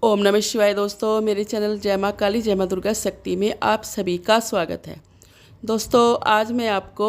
ओम नमः शिवाय दोस्तों, मेरे चैनल जय माँ काली जय माँ दुर्गा शक्ति में आप सभी का स्वागत है। दोस्तों आज मैं आपको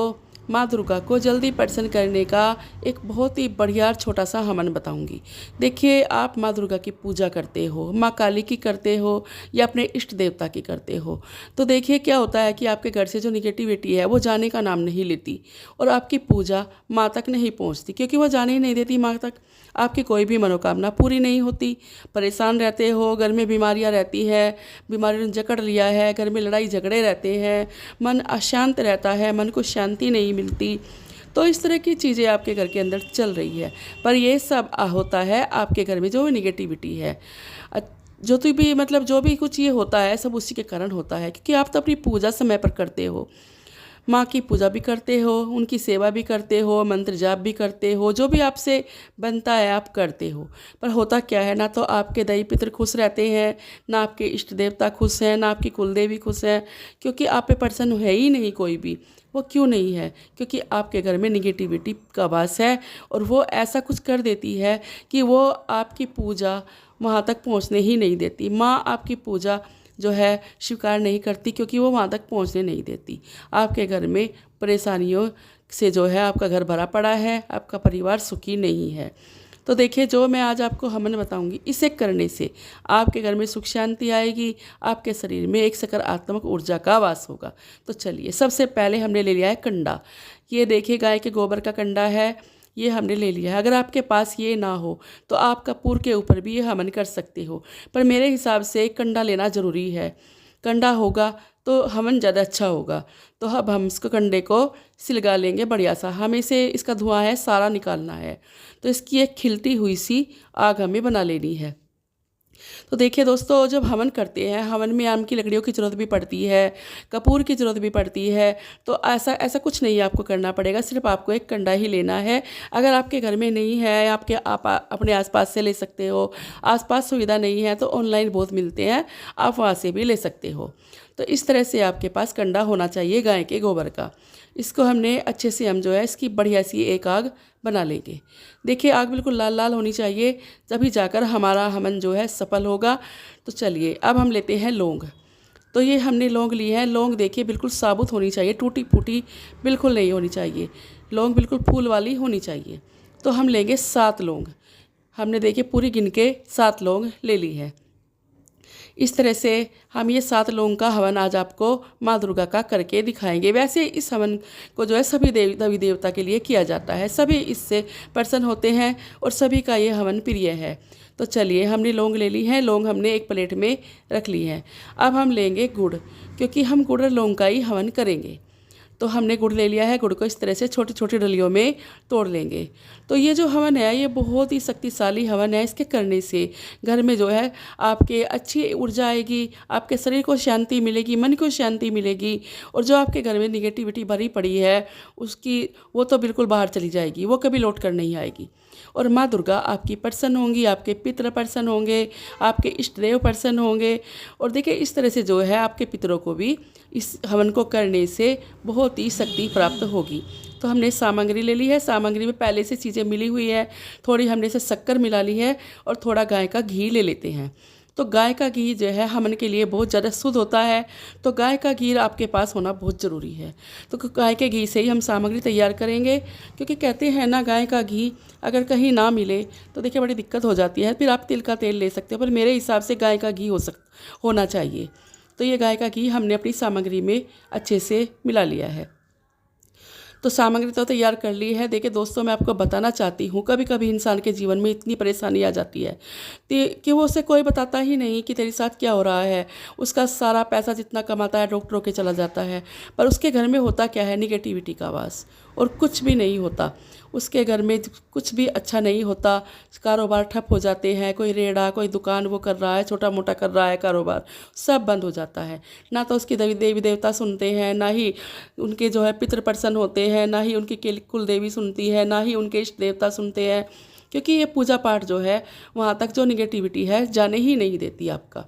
माँ दुर्गा को जल्दी प्रसन्न करने का एक बहुत ही बढ़िया छोटा सा हवन बताऊंगी। देखिए, आप माँ दुर्गा की पूजा करते हो, माँ काली की करते हो या अपने इष्ट देवता की करते हो, तो देखिए क्या होता है कि आपके घर से जो निगेटिविटी है वो जाने का नाम नहीं लेती और आपकी पूजा माँ तक नहीं पहुँचती, क्योंकि वो जाने ही नहीं देती माँ तक। आपकी कोई भी मनोकामना पूरी नहीं होती, परेशान रहते हो, घर में बीमारियां रहती है, बीमारियों ने जकड़ लिया है, घर में लड़ाई झगड़े रहते हैं, मन अशांत रहता है, मन को शांति नहीं मिलती। तो इस तरह की चीज़ें आपके घर के अंदर चल रही है, पर ये सब होता है आपके घर में जो निगेटिविटी है। जो तो भी मतलब जो भी कुछ ये होता है सब उसी के कारण होता है, क्योंकि आप तो अपनी पूजा समय पर करते हो, माँ की पूजा भी करते हो, उनकी सेवा भी करते हो, मंत्र जाप भी करते हो, जो भी आपसे बनता है आप करते हो। पर होता क्या है, ना तो आपके दैवी पितर खुश रहते हैं, ना आपके इष्ट देवता खुश हैं, ना आपकी कुलदेवी खुश हैं, क्योंकि आप पे प्रसन्न है ही नहीं कोई भी। वो क्यों नहीं है? क्योंकि आपके घर में निगेटिविटी का वास है और वो ऐसा कुछ कर देती है कि वो आपकी पूजा वहाँ तक पहुँचने ही नहीं देती। माँ आपकी पूजा जो है स्वीकार नहीं करती, क्योंकि वो वहाँ तक पहुँचने नहीं देती। आपके घर में परेशानियों से जो है आपका घर भरा पड़ा है, आपका परिवार सुखी नहीं है। तो देखिए, जो मैं आज आपको हवन बताऊंगी, इसे करने से आपके घर में सुख शांति आएगी, आपके शरीर में एक सकारात्मक ऊर्जा का वास होगा। तो चलिए, सबसे पहले हमने ले लिया है कंडा। ये देखिए, गाय के गोबर का कंडा है, ये हमने ले लिया है। अगर आपके पास ये ना हो तो आप कपूर के ऊपर भी ये हवन कर सकते हो, पर मेरे हिसाब से कंडा लेना ज़रूरी है। कंडा होगा तो हवन ज़्यादा अच्छा होगा। तो अब हम इसको कंडे को सिलगा लेंगे बढ़िया सा। हमें इसे इसका धुआं है सारा निकालना है, तो इसकी एक खिलती हुई सी आग हमें बना लेनी है। तो देखिए दोस्तों, जब हवन करते हैं, हवन में आम की लकड़ियों की ज़रूरत भी पड़ती है, कपूर की ज़रूरत भी पड़ती है। तो ऐसा ऐसा कुछ नहीं आपको करना पड़ेगा, सिर्फ आपको एक कंडा ही लेना है। अगर आपके घर में नहीं है, आप अपने आसपास से ले सकते हो। आसपास सुविधा नहीं है तो ऑनलाइन बहुत मिलते हैं, आप वहाँ से भी ले सकते हो। तो इस तरह से आपके पास कंडा होना चाहिए गाय के गोबर का। इसको हमने अच्छे से हम जो है इसकी बढ़िया सी एक आग बना लेंगे। देखिए, आग बिल्कुल लाल लाल होनी चाहिए, तभी जाकर हमारा हवन जो है सफल होगा। तो चलिए, अब हम लेते हैं लौंग। तो ये हमने लौंग ली है। लौंग देखिए बिल्कुल साबुत होनी चाहिए, टूटी फूटी बिल्कुल नहीं होनी चाहिए। लौंग बिल्कुल फूल वाली होनी चाहिए। तो हम लेंगे 7 लौंग। हमने देखिए पूरी गिन के 7 लौंग ले ली है। इस तरह से हम ये 7 लौंग का हवन आज आपको माँ दुर्गा का करके दिखाएंगे। वैसे इस हवन को जो है सभी देवी देवता के लिए किया जाता है, सभी इससे प्रसन्न होते हैं और सभी का ये हवन प्रिय है। तो चलिए, हमने लौंग ले ली है, लौंग हमने एक प्लेट में रख ली है। अब हम लेंगे गुड़, क्योंकि हम गुड़ और लौंग का ही हवन करेंगे। तो हमने गुड़ ले लिया है, गुड़ को इस तरह से छोटी छोटी डलियों में तोड़ लेंगे। तो ये जो हवन है ये बहुत ही शक्तिशाली हवन है। इसके करने से घर में जो है आपके अच्छी ऊर्जा आएगी, आपके शरीर को शांति मिलेगी, मन को शांति मिलेगी, और जो आपके घर में निगेटिविटी भरी पड़ी है उसकी वो तो बिल्कुल बाहर चली जाएगी, वो कभी लौट कर नहीं आएगी। और माँ दुर्गा आपकी प्रसन्न होंगी, आपके पितृ प्रसन्न होंगे, आपके इष्ट देव प्रसन्न होंगे। और देखिए, इस तरह से जो है आपके पितरों को भी इस हवन को करने से बहुत ही शक्ति प्राप्त होगी। तो हमने सामग्री ले ली है, सामग्री में पहले से चीज़ें मिली हुई है। थोड़ी हमने से शक्कर मिला ली है और थोड़ा गाय का घी ले लेते हैं। तो गाय का घी जो है हवन के लिए बहुत ज़्यादा शुद्ध होता है, तो गाय का घी आपके पास होना बहुत ज़रूरी है। तो गाय के घी से ही हम सामग्री तैयार करेंगे, क्योंकि कहते हैं ना, गाय का घी अगर कहीं ना मिले तो देखिए बड़ी दिक्कत हो जाती है। फिर आप तिल का तेल ले सकते हो, पर मेरे हिसाब से गाय का घी होना चाहिए। तो ये गाय का घी हमने अपनी सामग्री में अच्छे से मिला लिया है। तो सामग्री तो तैयार कर ली है। देखिए दोस्तों, मैं आपको बताना चाहती हूँ, कभी कभी इंसान के जीवन में इतनी परेशानी आ जाती है कि वो उसे कोई बताता ही नहीं कि तेरे साथ क्या हो रहा है। उसका सारा पैसा जितना कमाता है डॉक्टरों के चला जाता है, पर उसके घर में होता क्या है, निगेटिविटी का वास, और कुछ भी नहीं होता। उसके घर में कुछ भी अच्छा नहीं होता, कारोबार ठप हो जाते हैं, कोई रेड़ा कोई दुकान वो कर रहा है, छोटा मोटा कर रहा है कारोबार, सब बंद हो जाता है। ना तो उसकी देवी देवता सुनते हैं, ना ही उनके जो है पितृ प्रसन्न होते हैं, ना ही उनकी कुल देवी सुनती है, ना ही उनके इष्ट देवता सुनते हैं, क्योंकि ये पूजा पाठ जो है वहाँ तक जो निगेटिविटी है जाने ही नहीं देती आपका।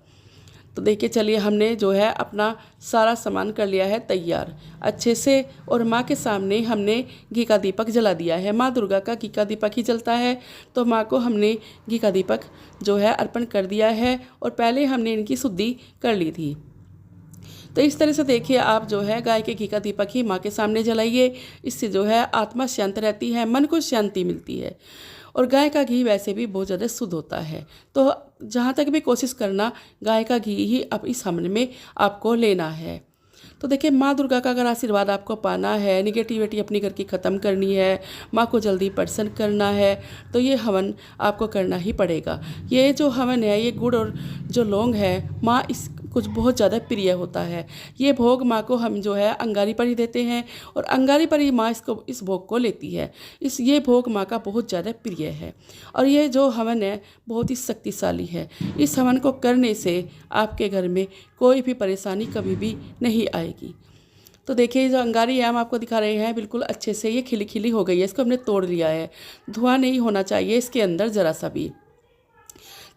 तो देखिए चलिए हमने जो है अपना सारा सामान कर लिया है तैयार अच्छे से, और माँ के सामने हमने घी का दीपक जला दिया है। माँ दुर्गा का घी का दीपक ही जलता है, तो माँ को हमने घी का दीपक जो है अर्पण कर दिया है, और पहले हमने इनकी शुद्धि कर ली थी। तो इस तरह से देखिए आप जो है गाय के घी का दीपक ही माँ के सामने जलाइए। इससे जो है आत्मा शांत रहती है, मन को शांति मिलती है, और गाय का घी वैसे भी बहुत ज़्यादा शुद्ध होता है। तो जहाँ तक भी कोशिश करना, गाय का घी ही अब इस हवन में आपको लेना है। तो देखिए माँ दुर्गा का अगर आशीर्वाद आपको पाना है, निगेटिविटी अपनी घर की ख़त्म करनी है, माँ को जल्दी प्रसन्न करना है, तो ये हवन आपको करना ही पड़ेगा। ये जो हवन है, ये गुड़ और जो लौंग है, माँ इस कुछ बहुत ज़्यादा प्रिय होता है। ये भोग माँ को हम जो है अंगारी पर ही देते हैं, और अंगारी पर ही माँ इस भोग को लेती है। ये भोग माँ का बहुत ज़्यादा प्रिय है, और ये जो हवन है बहुत ही शक्तिशाली है। इस हवन को करने से आपके घर में कोई भी परेशानी कभी भी नहीं आएगी। तो देखिए जो अंगारी है हम आपको दिखा रहे हैं, बिल्कुल अच्छे से ये खिली खिली हो गई है। इसको हमने तोड़ लिया है, धुआं नहीं होना चाहिए इसके अंदर ज़रा सा भी।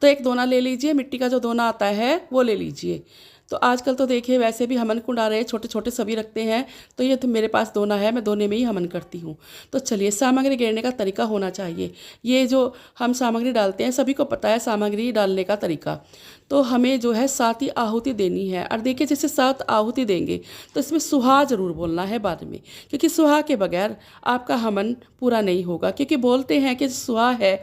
तो एक दोना ले लीजिए, मिट्टी का जो दोना आता है वो ले लीजिए। तो आजकल तो देखिए वैसे भी हवन कुंड आ रहे हैं, छोटे छोटे सभी रखते हैं, तो ये तो मेरे पास दोना है, मैं दोने में ही हवन करती हूँ। तो चलिए सामग्री गेरने का तरीका होना चाहिए। ये जो हम सामग्री डालते हैं सभी को पता है सामग्री डालने का तरीका। तो हमें जो है 7 ही आहुति देनी है, और देखिए जैसे 7 आहुति देंगे तो इसमें सुहा जरूर बोलना है बाद में, क्योंकि सुहा के बगैर आपका हवन पूरा नहीं होगा। क्योंकि बोलते हैं कि सुहा है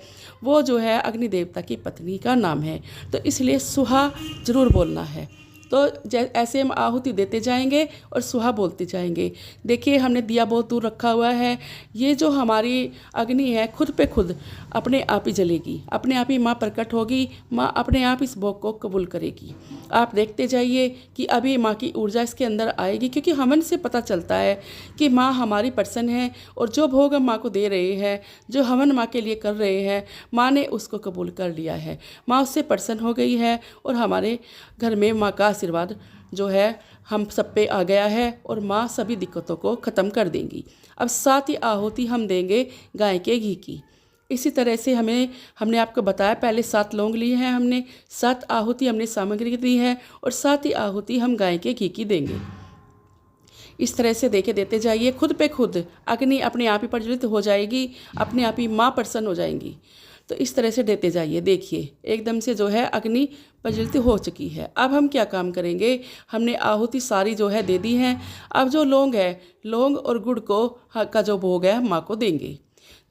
वो जो है अग्नि देवता की पत्नी का नाम है, तो इसलिए सुहा जरूर बोलना है। तो ऐसे हम आहुति देते जाएंगे और सुहा बोलते जाएंगे। देखिए हमने दिया बहुत दूर रखा हुआ है। ये जो हमारी अग्नि है खुद पे खुद अपने आप ही जलेगी, अपने आप ही माँ प्रकट होगी, माँ अपने आप इस भोग को कबूल करेगी। आप देखते जाइए कि अभी माँ की ऊर्जा इसके अंदर आएगी, क्योंकि हवन से पता चलता है कि माँ हमारी प्रसन्न है, और जो भोग हम माँ को दे रहे हैं, जो हवन माँ के लिए कर रहे हैं, माँ ने उसको कबूल कर लिया है, माँ उससे प्रसन्न हो गई है, और हमारे घर में माँ का आशीर्वाद जो है हम सब पे आ गया है, और माँ सभी दिक्कतों को ख़त्म कर देंगी। अब 7 ही आहुति हम देंगे गाय के घी की। इसी तरह से हमने आपको बताया, पहले 7 लौंग लिए हैं हमने, 7 आहुति हमने सामग्री दी है, और 7 ही आहुति हम गाय के घी की देंगे। इस तरह से देते जाइए, खुद पे खुद अग्नि अपने आप ही प्रज्वलित हो जाएगी, अपने आप ही माँ प्रसन्न हो जाएंगी। तो इस तरह से देते जाइए। देखिए एकदम से जो है अग्नि प्रज्वलित हो चुकी है। अब हम क्या काम करेंगे, हमने आहुति सारी जो है दे दी है। अब जो लौंग है, लौंग और गुड़ का जो भोग है माँ को देंगे।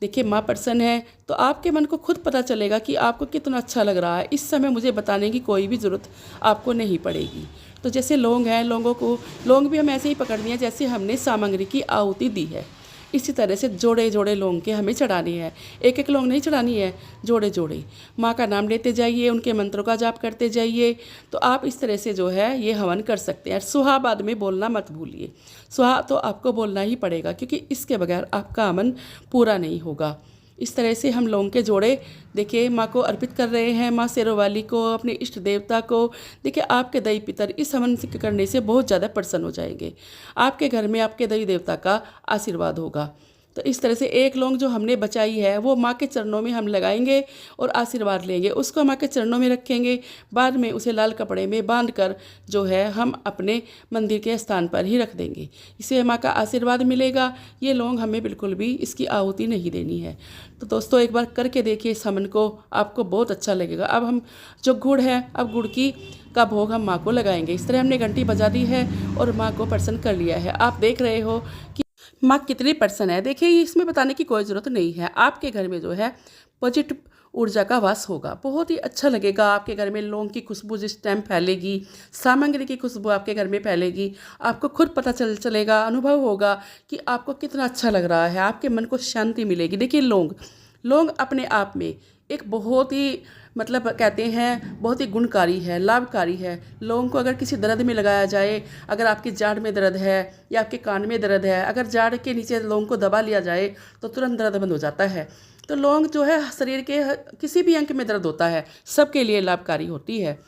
देखिए माँ प्रसन्न है, तो आपके मन को खुद पता चलेगा कि आपको कितना अच्छा लग रहा है। इस समय मुझे बताने की कोई भी ज़रूरत आपको नहीं पड़ेगी। तो जैसे लौंग है, लौंग भी हम ऐसे ही पकड़नी है जैसे हमने सामग्री की आहुति दी है। इसी तरह से जोड़े जोड़े लौंग के हमें चढ़ानी है, एक एक लौंग नहीं चढ़ानी है, जोड़े जोड़े माँ का नाम लेते जाइए, उनके मंत्रों का जाप करते जाइए। तो आप इस तरह से जो है ये हवन कर सकते हैं। सुहा बाद में बोलना मत भूलिए, सुहा तो आपको बोलना ही पड़ेगा, क्योंकि इसके बगैर आपका हवन पूरा नहीं होगा। इस तरह से हम लौंग के जोड़े देखिए माँ को अर्पित कर रहे हैं, माँ शेरोवाली को, अपने इष्ट देवता को। देखिए आपके देवी पितर इस हवन करने से बहुत ज़्यादा प्रसन्न हो जाएंगे, आपके घर में आपके देवी देवता का आशीर्वाद होगा। तो इस तरह से एक लौंग जो हमने बचाई है वो माँ के चरणों में हम लगाएंगे और आशीर्वाद लेंगे, उसको माँ के चरणों में रखेंगे। बाद में उसे लाल कपड़े में बांध कर जो है हम अपने मंदिर के स्थान पर ही रख देंगे, इससे माँ का आशीर्वाद मिलेगा। ये लौंग हमें बिल्कुल भी इसकी आहुति नहीं देनी है। तो दोस्तों एक बार करके देखिए इस हवन को, आपको बहुत अच्छा लगेगा। अब हम जो गुड़ है, अब गुड़ का भोग हम माँ को लगाएंगे। इस तरह हमने घंटी बजा दी है और माँ को प्रसन्न कर लिया है। आप देख रहे हो कि माँ कितनी प्रसन्न है। देखिए इसमें बताने की कोई ज़रूरत नहीं है, आपके घर में जो है पॉजिटिव ऊर्जा का वास होगा, बहुत ही अच्छा लगेगा। आपके घर में लौंग की खुशबू जिस टाइम फैलेगी, सामग्री की खुशबू आपके घर में फैलेगी, आपको खुद पता चलेगा, अनुभव होगा कि आपको कितना अच्छा लग रहा है, आपके मन को शांति मिलेगी। देखिए लौंग अपने आप में एक बहुत ही कहते हैं बहुत ही गुणकारी है, लाभकारी है। लौंग को अगर किसी दर्द में लगाया जाए, अगर आपकी जाड़ में दर्द है या आपके कान में दर्द है, अगर जाड़ के नीचे लौंग को दबा लिया जाए तो तुरंत दर्द बंद हो जाता है। तो लौंग जो है शरीर के किसी भी अंग में दर्द होता है सबके लिए लाभकारी होती है।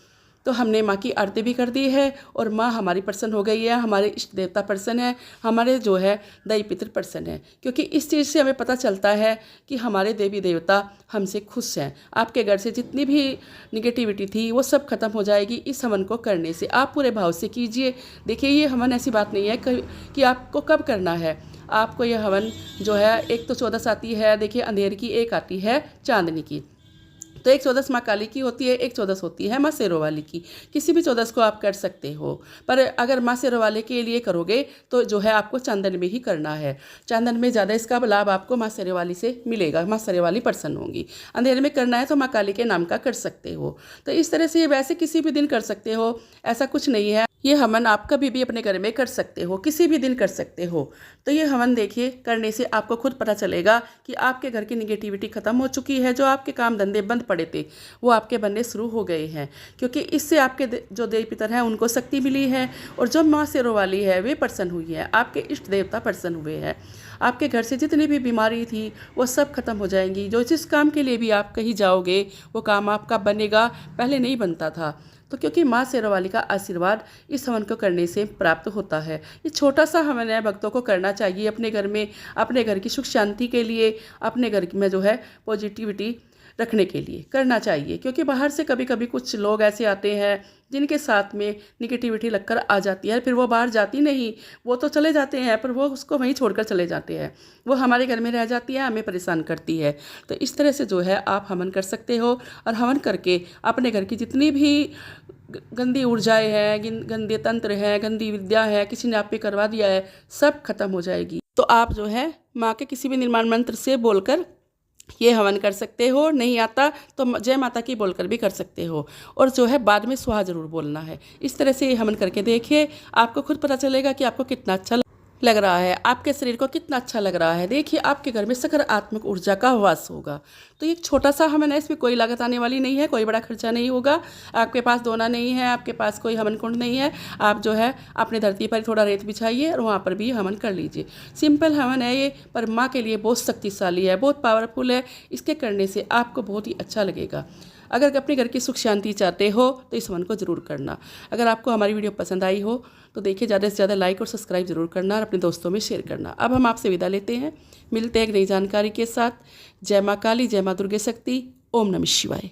तो हमने माँ की आरती भी कर दी है और माँ हमारी प्रसन्न हो गई है, हमारे इष्ट देवता प्रसन्न है, हमारे जो है दैवी पितृ प्रसन्न है। क्योंकि इस चीज़ से हमें पता चलता है कि हमारे देवी देवता हमसे खुश हैं। आपके घर से जितनी भी निगेटिविटी थी वो सब खत्म हो जाएगी इस हवन को करने से। आप पूरे भाव से कीजिए। देखिए, ये हवन ऐसी बात नहीं है कि आपको कब करना है। आपको यह हवन जो है, एक तो चौदस आती है, देखिए अंधेर की, एक आती है चांदनी की। तो एक चौदस माँ काली की होती है, एक चौदस होती है माँ शेरों वाली की। किसी भी चौदस को आप कर सकते हो, पर अगर माँ शेरों वाले के लिए करोगे तो जो है आपको चांदन में ही करना है। चांदन में ज़्यादा इसका लाभ आपको माँ शेरों वाली से मिलेगा, माँ शेरों वाली प्रसन्न होंगी। अंधेरे में करना है तो माँ काली के नाम का कर सकते हो। तो इस तरह से ये वैसे किसी भी दिन कर सकते हो, ऐसा कुछ नहीं है। ये हवन आप कभी भी अपने घर में कर सकते हो, किसी भी दिन कर सकते हो। तो ये हवन देखिए, करने से आपको खुद पता चलेगा कि आपके घर की निगेटिविटी खत्म हो चुकी है। जो आपके काम धंधे बंद पड़े थे वो आपके बनने शुरू हो गए हैं, क्योंकि इससे आपके जो देवी पितर हैं उनको शक्ति मिली है, और जो माँ शेरों वाली है वे प्रसन्न हुई है, आपके इष्ट देवता प्रसन्न हुए हैं। आपके घर से जितनी भी बीमारी थी वो सब खत्म हो जाएंगी। जो जिस काम के लिए भी आप कहीं जाओगे वो काम आपका बनेगा, पहले नहीं बनता था। तो क्योंकि माँ शेरों वाली का आशीर्वाद इस हवन को करने से प्राप्त होता है। ये छोटा सा हवन है, भक्तों को करना चाहिए अपने घर में, अपने घर की सुख शांति के लिए, अपने घर में जो है पॉजिटिविटी रखने के लिए करना चाहिए। क्योंकि बाहर से कभी कभी कुछ लोग ऐसे आते हैं जिनके साथ में निगेटिविटी लगकर आ जाती है, फिर वो बाहर जाती नहीं, वो तो चले जाते हैं पर वो उसको वहीं छोड़कर चले जाते हैं, वो हमारे घर में रह जाती है, हमें परेशान करती है। तो इस तरह से जो है आप हवन कर सकते हो, और हवन करके अपने घर की जितनी भी गंदी ऊर्जाएं हैं, गंदे तंत्र हैं, गंदी विद्या है, किसी ने आप पे करवा दिया है, सब खत्म हो जाएगी। तो आप जो है माँ के किसी भी निर्माण मंत्र से बोलकर ये हवन कर सकते हो। नहीं आता तो जय माता की बोलकर भी कर सकते हो, और जो है बाद में स्वाहा जरूर बोलना है। इस तरह से ये हवन करके देखिए, आपको खुद पता चलेगा कि आपको कितना अच्छा लग रहा है, आपके शरीर को कितना अच्छा लग रहा है। देखिए, आपके घर में सकारात्मक ऊर्जा का वास होगा। तो ये छोटा सा हवन है, इसमें कोई लागत आने वाली नहीं है, कोई बड़ा खर्चा नहीं होगा। आपके पास दोना नहीं है, आपके पास कोई हवन कुंड नहीं है, आप जो है अपने धरती पर थोड़ा रेत बिछाइए और वहाँ पर भी हवन कर लीजिए। सिंपल हवन है ये, पर माँ के लिए बहुत शक्तिशाली है, बहुत पावरफुल है। इसके करने से आपको बहुत ही अच्छा लगेगा। अगर अपने घर की सुख शांति चाहते हो तो इस हवन को ज़रूर करना। अगर आपको हमारी वीडियो पसंद आई हो तो देखिए, ज़्यादा से ज़्यादा लाइक और सब्सक्राइब जरूर करना और अपने दोस्तों में शेयर करना। अब हम आपसे विदा लेते हैं, मिलते हैं एक नई जानकारी के साथ। जय माँ काली, जय माँ दुर्गे शक्ति। ओम नमः शिवाय।